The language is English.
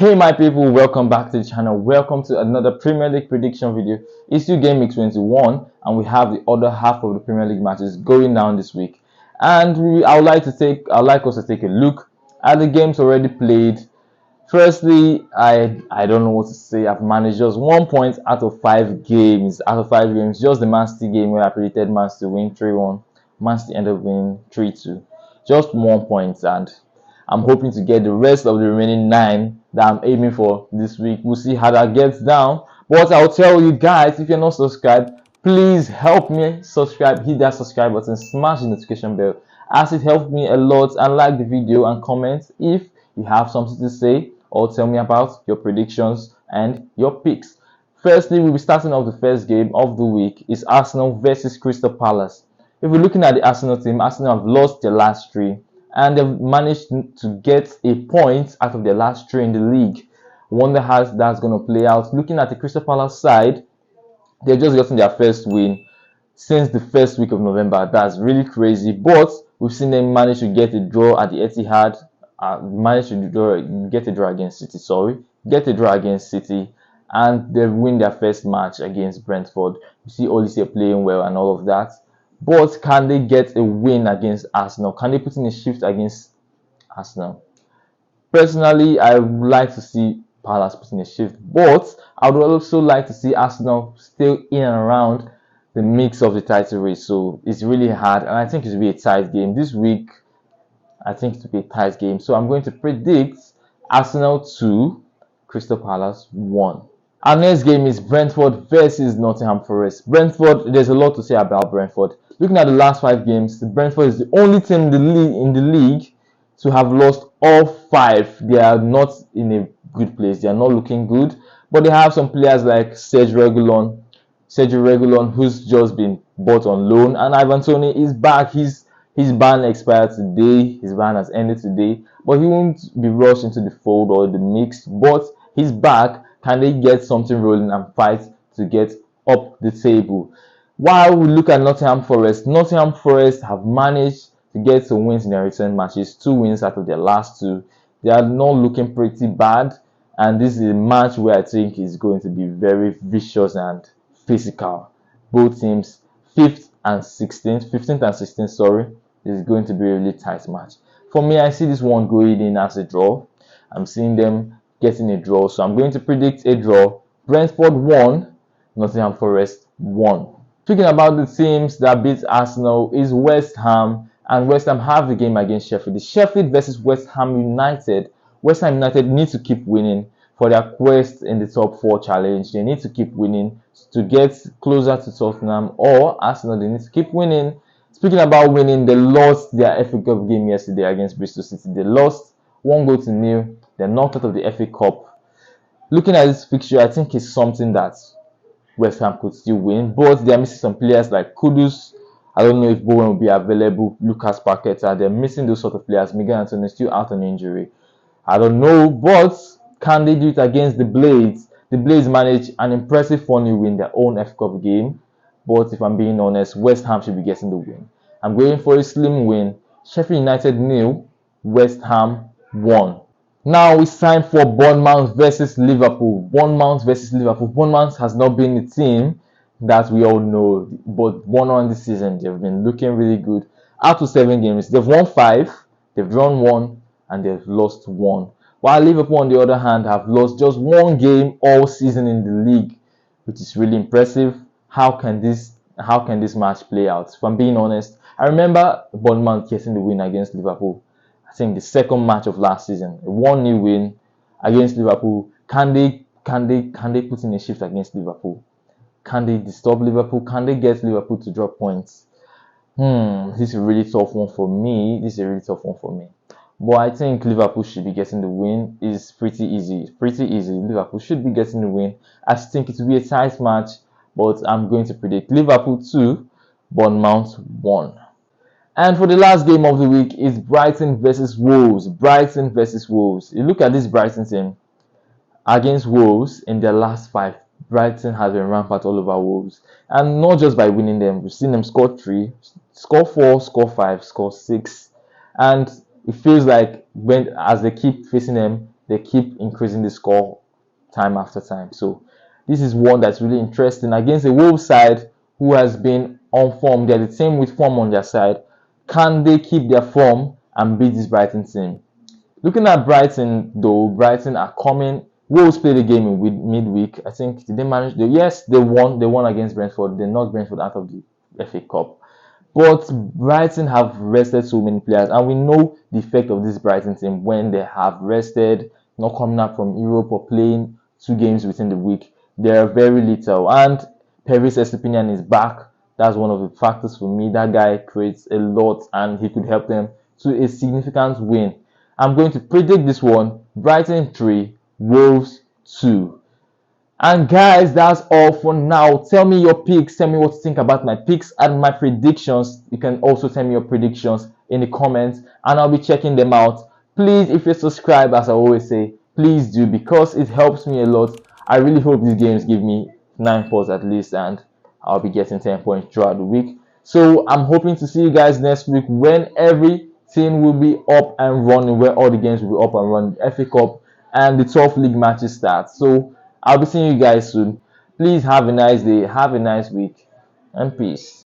Hey my people, welcome back to the channel. Welcome to another Premier League prediction video. It's still Game Week 21 and we have the other half of the Premier League matches going down this week. And I would like us to take a look at the games already played. Firstly, I don't know what to say. I've managed just 1 point out of 5 games. Just the Man City game where I predicted Man City win 3-1. Man City ended up winning 3-2. Just 1 point, and I'm hoping to get the rest of the remaining 9 that I'm aiming for this week. We'll see how that gets down. But I'll tell you guys, if you're not subscribed, please help me subscribe. Hit that subscribe button, smash the notification bell, as it helps me a lot. And like the video and comment if you have something to say or tell me about your predictions and your picks. Firstly, we'll be starting off the first game of the week. Is Arsenal versus Crystal Palace. If we're looking at the Arsenal team, Arsenal have lost their last 3. And they've managed to get a point out of their last 3 in the league. Wonder how that's going to play out. Looking at the Crystal Palace side, they've just gotten their first win since the first week of November. That's really crazy. But we've seen them manage to get a draw at the Etihad. Get a draw against City. And they win their first match against Brentford. You see Olise playing well and all of that. But can they get a win against Arsenal? Can they put in a shift against Arsenal? Personally, I would like to see Palace put in a shift, but I would also like to see Arsenal still in and around the mix of the title race. So it's really hard, and I think it will be a tight game this week. I think it will be a tight game. So I'm going to predict Arsenal 2, Crystal Palace 1. Our next game is Brentford versus Nottingham Forest. Brentford, there's a lot to say about Brentford. Looking at the last 5 games, Brentford is the only team in the league to have lost all 5. They are not in a good place. They are not looking good. But they have some players like Sergio Reguilon, who's just been bought on loan. And Ivan Toney is back. His ban expired today. His ban has ended today. But he won't be rushed into the fold or the mix. But he's back. Can they get something rolling and fight to get up the table? While we look at Nottingham Forest have managed to get some wins in their recent matches, 2 wins out of their last 2. They are not looking pretty bad, and this is a match where I think is going to be very vicious and physical. Both teams, 15th and 16th, sorry, is going to be a really tight match. For me, I see this one going in as a draw. I'm seeing them getting a draw, so I'm going to predict a draw. Brentford 1, Nottingham Forest 1. Speaking about the teams that beat Arsenal is West Ham, and West Ham have the game against Sheffield. The Sheffield versus West Ham United. West Ham United need to keep winning for their quest in the top 4 challenge. They need to keep winning to get closer to Tottenham, or Arsenal, they need to keep winning. Speaking about winning, they lost their FA Cup game yesterday against Bristol City. They lost 1-0. They're knocked out of the FA Cup. Looking at this fixture, I think it's something that West Ham could still win, but they're missing some players like Kudus. I don't know if Bowen will be available. Lucas Paqueta, they're missing those sort of players. Miguel Antonio is still out on injury. I don't know, but can they do it against the Blades? The Blades managed an impressive 4-0 win, their own FA Cup game. But if I'm being honest, West Ham should be getting the win. I'm going for a slim win. Sheffield United 0, West Ham 1. Now it's time for Bournemouth versus Liverpool. Bournemouth has not been the team that we all know, but Bournemouth this season, they've been looking really good. Out of 7 games, they've won 5, they've drawn 1, and they've lost 1. While Liverpool, on the other hand, have lost just 1 game all season in the league, which is really impressive. How can this match play out? If I'm being honest, I remember Bournemouth getting the win against Liverpool. I think the second match of last season, a 1-0 win against Liverpool. Can they put in a shift against Liverpool? Can they disturb Liverpool? Can they get Liverpool to drop points? This is a really tough one for me. But I think Liverpool should be getting the win. It's pretty easy. Liverpool should be getting the win. I think it will be a tight match, but I'm going to predict Liverpool 2, Bournemouth 1. And for the last game of the week is Brighton versus Wolves. You look at this Brighton team against Wolves in their last 5. Brighton has been rampant all over Wolves. And not just by winning them. We've seen them score 3, score 4, score 5, score 6. And it feels like as they keep facing them, they keep increasing the score time after time. So this is one that's really interesting against the Wolves side who has been on form. They're the same with form on their side. Can they keep their form and beat this Brighton team? Looking at Brighton, though, Brighton are coming. Wolves played a game in midweek. I think did they manage? Yes, they won. They won against Brentford. They knocked Brentford out of the FA Cup. But Brighton have rested so many players, and we know the effect of this Brighton team when they have rested, not coming up from Europe or playing 2 games within the week. They are very little, and Pervis Estepinian is back. That's one of the factors for me. That guy creates a lot, and he could help them to a significant win. I'm going to predict this one: Brighton 3, Wolves 2. And guys, that's all for now. Tell me your picks. Tell me what you think about my picks and my predictions. You can also tell me your predictions in the comments and I'll be checking them out. Please, if you're subscribed, as I always say, please do because it helps me a lot. I really hope these games give me 9 points at least and I'll be getting 10 points throughout the week. So I'm hoping to see you guys next week when everything will be up and running, where all the games will be up and running, FA Cup and the 12 league matches start. So I'll be seeing you guys soon. Please have a nice day, have a nice week, and peace.